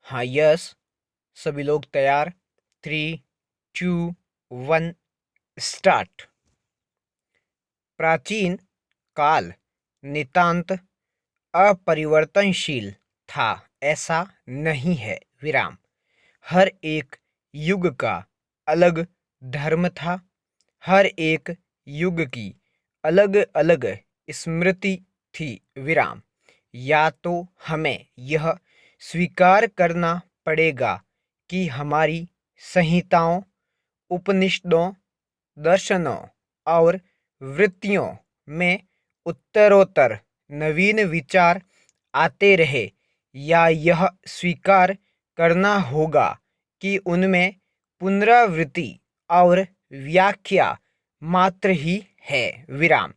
हाँ, यस। सभी लोग तैयार। 3, 2, 1 स्टार्ट। प्राचीन काल नितांत अपरिवर्तनशील था, ऐसा नहीं है विराम। हर एक युग का अलग धर्म था, हर एक युग की अलग अलग स्मृति थी विराम। या तो हमें यह स्वीकार करना पड़ेगा कि हमारी संहिताओं, उपनिषदों, दर्शनों और वृत्तियों में उत्तरोत्तर नवीन विचार आते रहे, या यह स्वीकार करना होगा कि उनमें पुनरावृत्ति और व्याख्या मात्र ही है विराम।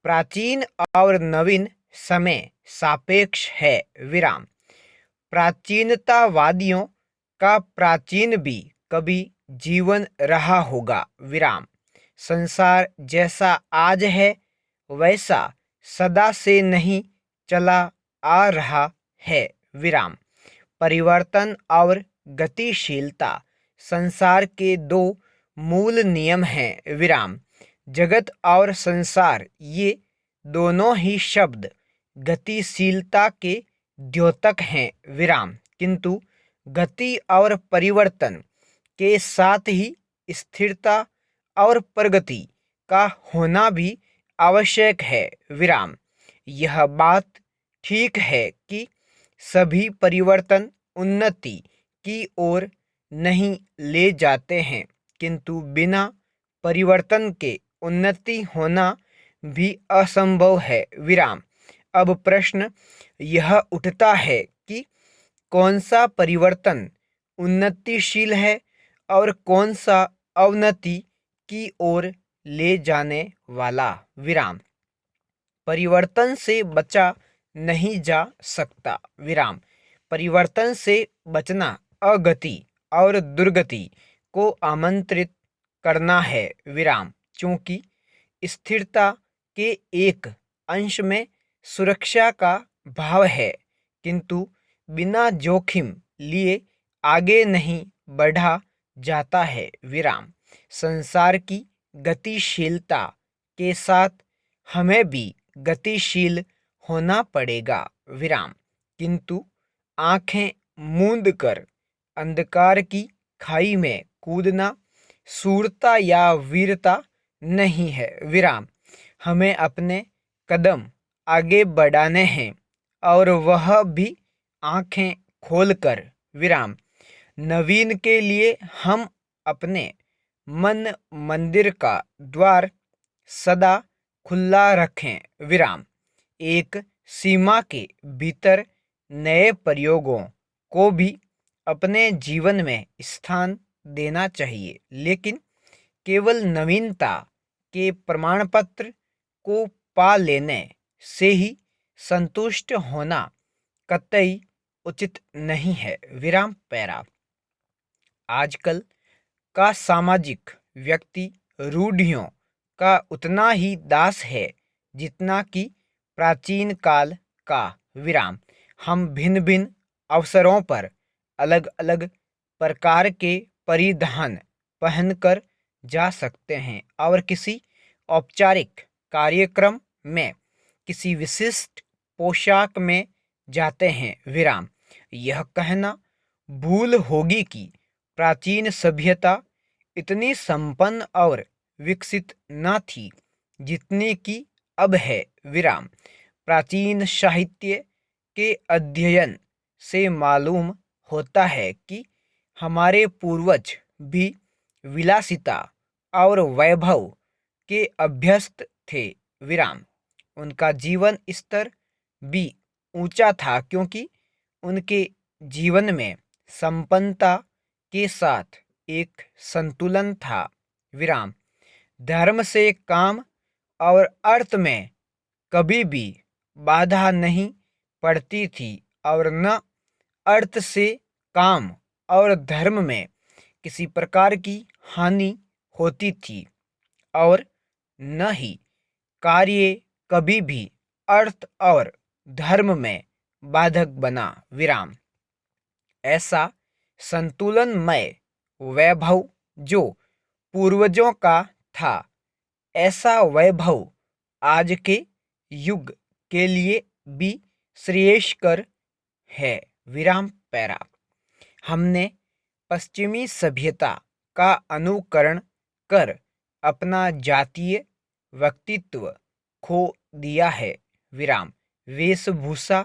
प्राचीन और नवीन समय सापेक्ष है विराम। प्राचीनतावादियों का प्राचीन भी कभी जीवन रहा होगा विराम। संसार जैसा आज है वैसा सदा से नहीं चला आ रहा है विराम। परिवर्तन और गतिशीलता संसार के दो मूल नियम हैं विराम। जगत और संसार, ये दोनों ही शब्द गतिशीलता के द्योतक हैं विराम। किंतु गति और परिवर्तन के साथ ही स्थिरता और प्रगति का होना भी आवश्यक है विराम। यह बात ठीक है कि सभी परिवर्तन उन्नति की ओर नहीं ले जाते हैं, किंतु बिना परिवर्तन के उन्नति होना भी असंभव है विराम। अब प्रश्न यह उठता है कि कौन सा परिवर्तन उन्नतिशील है और कौन सा अवनति की ओर ले जाने वाला विराम। परिवर्तन से बचा नहीं जा सकता विराम। परिवर्तन से बचना अगति और दुर्गति को आमंत्रित करना है विराम। क्योंकि स्थिरता के एक अंश में सुरक्षा का भाव है, किंतु बिना जोखिम लिए आगे नहीं बढ़ा जाता है विराम। संसार की गतिशीलता के साथ हमें भी गतिशील होना पड़ेगा विराम। किंतु आंखें मूंद कर अंधकार की खाई में कूदना शूरता या वीरता नहीं है विराम। हमें अपने कदम आगे बढ़ाने हैं, और वह भी आंखें खोलकर विराम। नवीन के लिए हम अपने मन मंदिर का द्वार सदा खुला रखें विराम। एक सीमा के भीतर नए प्रयोगों को भी अपने जीवन में स्थान देना चाहिए, लेकिन केवल नवीनता के प्रमाण पत्र को पा लेने से ही संतुष्ट होना कतई उचित नहीं है विराम। पैरा आजकल का सामाजिक व्यक्ति रूढ़ियों का उतना ही दास है जितना कि प्राचीन काल का विराम। हम भिन्न भिन्न अवसरों पर अलग अलग प्रकार के परिधान पहनकर जा सकते हैं, और किसी औपचारिक कार्यक्रम में किसी विशिष्ट पोशाक में जाते हैं विराम। यह कहना भूल होगी कि प्राचीन सभ्यता इतनी संपन्न और विकसित न थी जितनी कि अब है विराम। प्राचीन साहित्य के अध्ययन से मालूम होता है कि हमारे पूर्वज भी विलासिता और वैभव के अभ्यस्त थे विराम। उनका जीवन स्तर भी ऊंचा था, क्योंकि उनके जीवन में संपन्नता के साथ एक संतुलन था विराम। धर्म से काम और अर्थ में कभी भी बाधा नहीं पड़ती थी, और न अर्थ से काम और धर्म में किसी प्रकार की हानि होती थी, और न ही कार्य कभी भी अर्थ और धर्म में बाधक बना विराम। ऐसा संतुलनमय वैभव जो पूर्वजों का था, ऐसा वैभव आज के युग के लिए भी श्रेयस्कर है। विराम पैरा। हमने पश्चिमी सभ्यता का अनुकरण कर अपना जातीय व्यक्तित्व खो दिया है। विराम। वेशभूषा,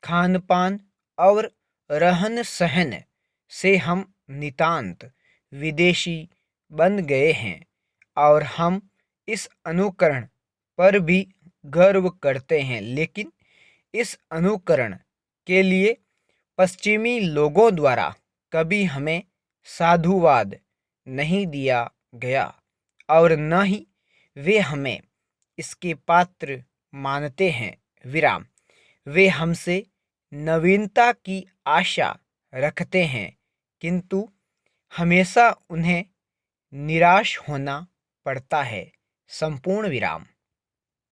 खान पान और रहन सहन से हम नितांत विदेशी बन गए हैं और हम इस अनुकरण पर भी गर्व करते हैं, लेकिन इस अनुकरण के लिए पश्चिमी लोगों द्वारा कभी हमें साधुवाद नहीं दिया गया और न ही वे हमें इसके पात्र मानते हैं। विराम। वे हमसे नवीनता की आशा रखते हैं, किंतु हमेशा उन्हें निराश होना पड़ता है। संपूर्ण विराम।